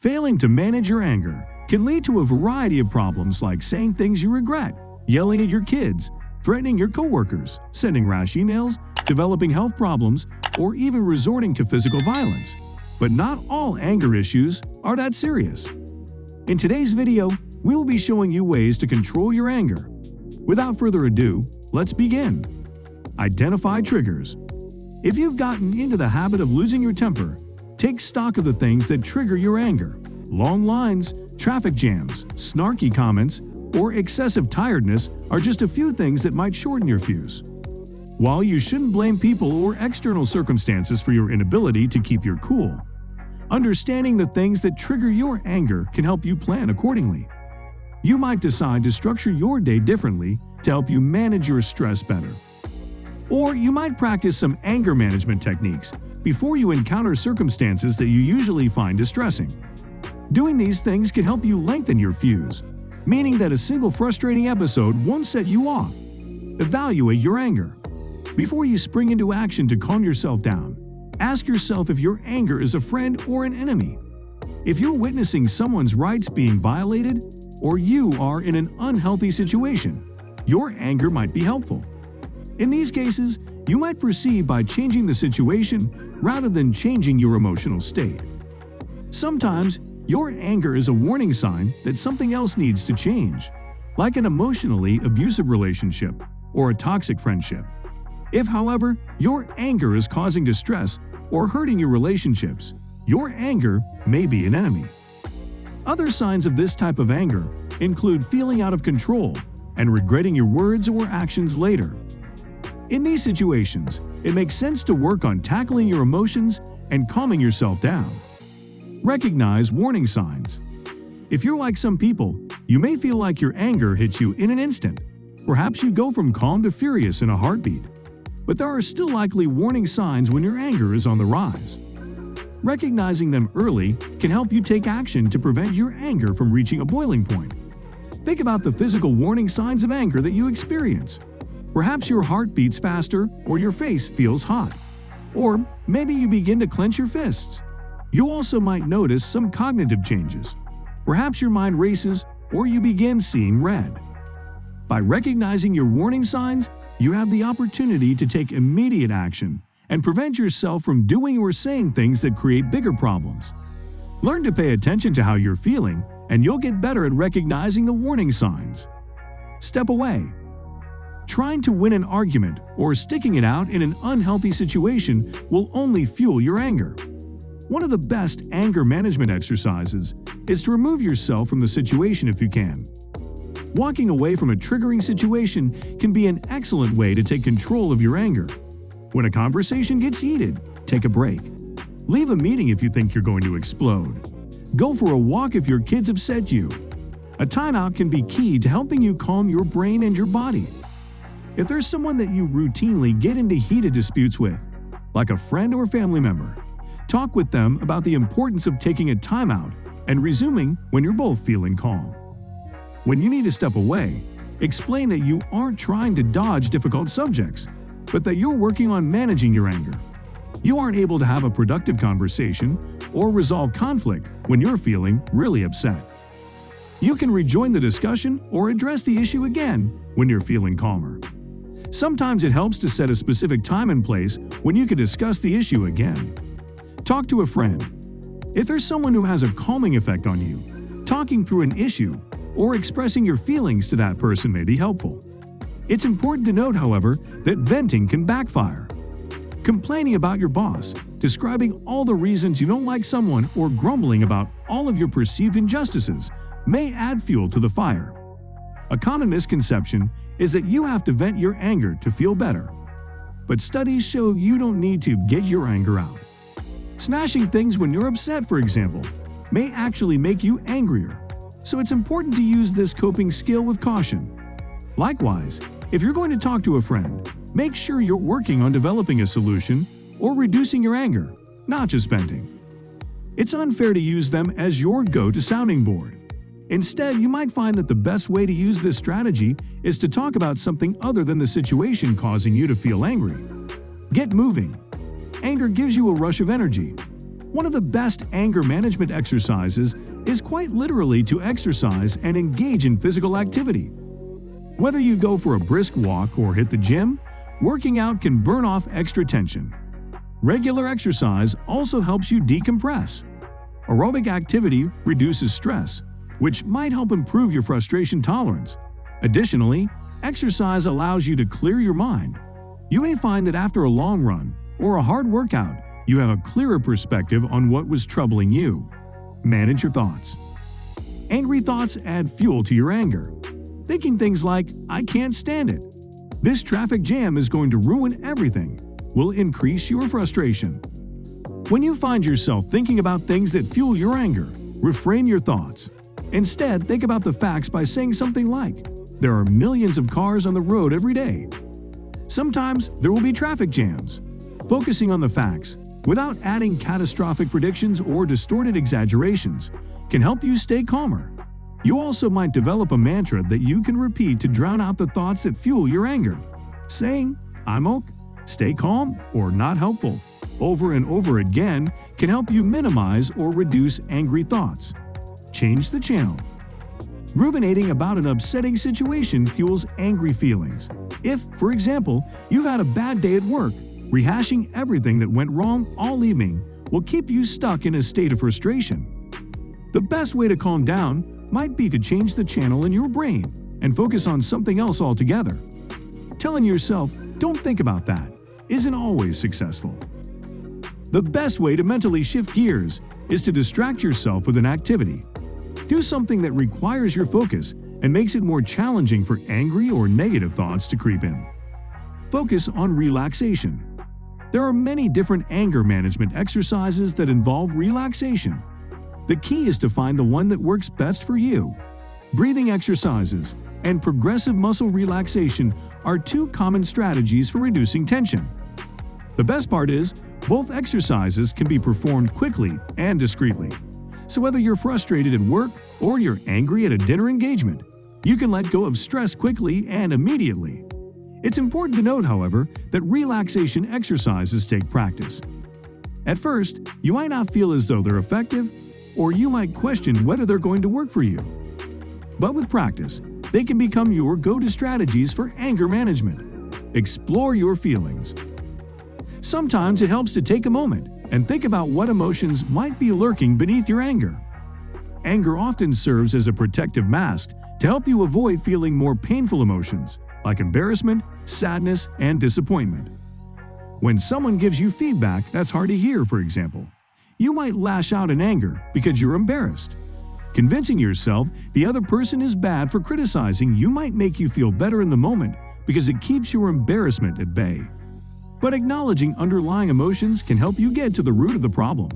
Failing to manage your anger can lead to a variety of problems like saying things you regret, yelling at your kids, threatening your coworkers, sending rash emails, developing health problems, or even resorting to physical violence. But not all anger issues are that serious. In today's video, we will be showing you ways to control your anger. Without further ado, let's begin. Identify triggers. If you've gotten into the habit of losing your temper, take stock of the things that trigger your anger. Long lines, traffic jams, snarky comments, or excessive tiredness are just a few things that might shorten your fuse. While you shouldn't blame people or external circumstances for your inability to keep your cool, understanding the things that trigger your anger can help you plan accordingly. You might decide to structure your day differently to help you manage your stress better. Or you might practice some anger management techniques before you encounter circumstances that you usually find distressing. Doing these things can help you lengthen your fuse, meaning that a single frustrating episode won't set you off. Evaluate your anger. Before you spring into action to calm yourself down, ask yourself if your anger is a friend or an enemy. If you're witnessing someone's rights being violated, or you are in an unhealthy situation, your anger might be helpful. In these cases, you might proceed by changing the situation rather than changing your emotional state. Sometimes, your anger is a warning sign that something else needs to change, like an emotionally abusive relationship or a toxic friendship. If, however, your anger is causing distress or hurting your relationships, your anger may be an enemy. Other signs of this type of anger include feeling out of control and regretting your words or actions later. In these situations, it makes sense to work on tackling your emotions and calming yourself down. Recognize warning signs. If you're like some people, you may feel like your anger hits you in an instant. Perhaps you go from calm to furious in a heartbeat. But there are still likely warning signs when your anger is on the rise. Recognizing them early can help you take action to prevent your anger from reaching a boiling point. Think about the physical warning signs of anger that you experience. Perhaps your heart beats faster or your face feels hot. Or maybe you begin to clench your fists. You also might notice some cognitive changes. Perhaps your mind races or you begin seeing red. By recognizing your warning signs, you have the opportunity to take immediate action and prevent yourself from doing or saying things that create bigger problems. Learn to pay attention to how you're feeling, and you'll get better at recognizing the warning signs. Step away. Trying to win an argument or sticking it out in an unhealthy situation will only fuel your anger. One of the best anger management exercises is to remove yourself from the situation if you can. Walking away from a triggering situation can be an excellent way to take control of your anger. When a conversation gets heated, take a break. Leave a meeting if you think you're going to explode. Go for a walk if your kids upset you. A timeout can be key to helping you calm your brain and your body. If there's someone that you routinely get into heated disputes with, like a friend or family member, talk with them about the importance of taking a timeout and resuming when you're both feeling calm. When you need to step away, explain that you aren't trying to dodge difficult subjects, but that you're working on managing your anger. You aren't able to have a productive conversation or resolve conflict when you're feeling really upset. You can rejoin the discussion or address the issue again when you're feeling calmer. Sometimes it helps to set a specific time and place when you can discuss the issue again. Talk to a friend. If there's someone who has a calming effect on you, talking through an issue or expressing your feelings to that person may be helpful. It's important to note, however, that venting can backfire. Complaining about your boss, describing all the reasons you don't like someone, or grumbling about all of your perceived injustices may add fuel to the fire. A common misconception is that you have to vent your anger to feel better. But studies show you don't need to get your anger out. Smashing things when you're upset, for example, may actually make you angrier. So it's important to use this coping skill with caution. Likewise, if you're going to talk to a friend, make sure you're working on developing a solution or reducing your anger, not just venting. It's unfair to use them as your go-to sounding board. Instead, you might find that the best way to use this strategy is to talk about something other than the situation causing you to feel angry. Get moving. Anger gives you a rush of energy. One of the best anger management exercises is quite literally to exercise and engage in physical activity. Whether you go for a brisk walk or hit the gym, working out can burn off extra tension. Regular exercise also helps you decompress. Aerobic activity reduces stress, which might help improve your frustration tolerance. Additionally, exercise allows you to clear your mind. You may find that after a long run or a hard workout, you have a clearer perspective on what was troubling you. Manage your thoughts. Angry thoughts add fuel to your anger. Thinking things like, "I can't stand it," "This traffic jam is going to ruin everything," will increase your frustration. When you find yourself thinking about things that fuel your anger, refrain your thoughts. Instead, think about the facts by saying something like, "There are millions of cars on the road every day. Sometimes there will be traffic jams." Focusing on the facts, without adding catastrophic predictions or distorted exaggerations, can help you stay calmer. You also might develop a mantra that you can repeat to drown out the thoughts that fuel your anger. Saying, "I'm okay," "Stay calm," or "Not helpful," over and over again can help you minimize or reduce angry thoughts. Change the channel. Ruminating about an upsetting situation fuels angry feelings. If, for example, you've had a bad day at work, rehashing everything that went wrong all evening will keep you stuck in a state of frustration. The best way to calm down might be to change the channel in your brain and focus on something else altogether. Telling yourself, "Don't think about that," isn't always successful. The best way to mentally shift gears is to distract yourself with an activity. Do something that requires your focus and makes it more challenging for angry or negative thoughts to creep in. Focus on relaxation. There are many different anger management exercises that involve relaxation. The key is to find the one that works best for you. Breathing exercises and progressive muscle relaxation are two common strategies for reducing tension. The best part is, both exercises can be performed quickly and discreetly. So whether you're frustrated at work or you're angry at a dinner engagement, you can let go of stress quickly and immediately. It's important to note, however, that relaxation exercises take practice. At first, you might not feel as though they're effective, or you might question whether they're going to work for you. But with practice, they can become your go-to strategies for anger management. Explore your feelings. Sometimes it helps to take a moment and think about what emotions might be lurking beneath your anger. Anger often serves as a protective mask to help you avoid feeling more painful emotions like embarrassment, sadness, and disappointment. When someone gives you feedback that's hard to hear, for example, you might lash out in anger because you're embarrassed. Convincing yourself the other person is bad for criticizing you might make you feel better in the moment because it keeps your embarrassment at bay. But acknowledging underlying emotions can help you get to the root of the problem.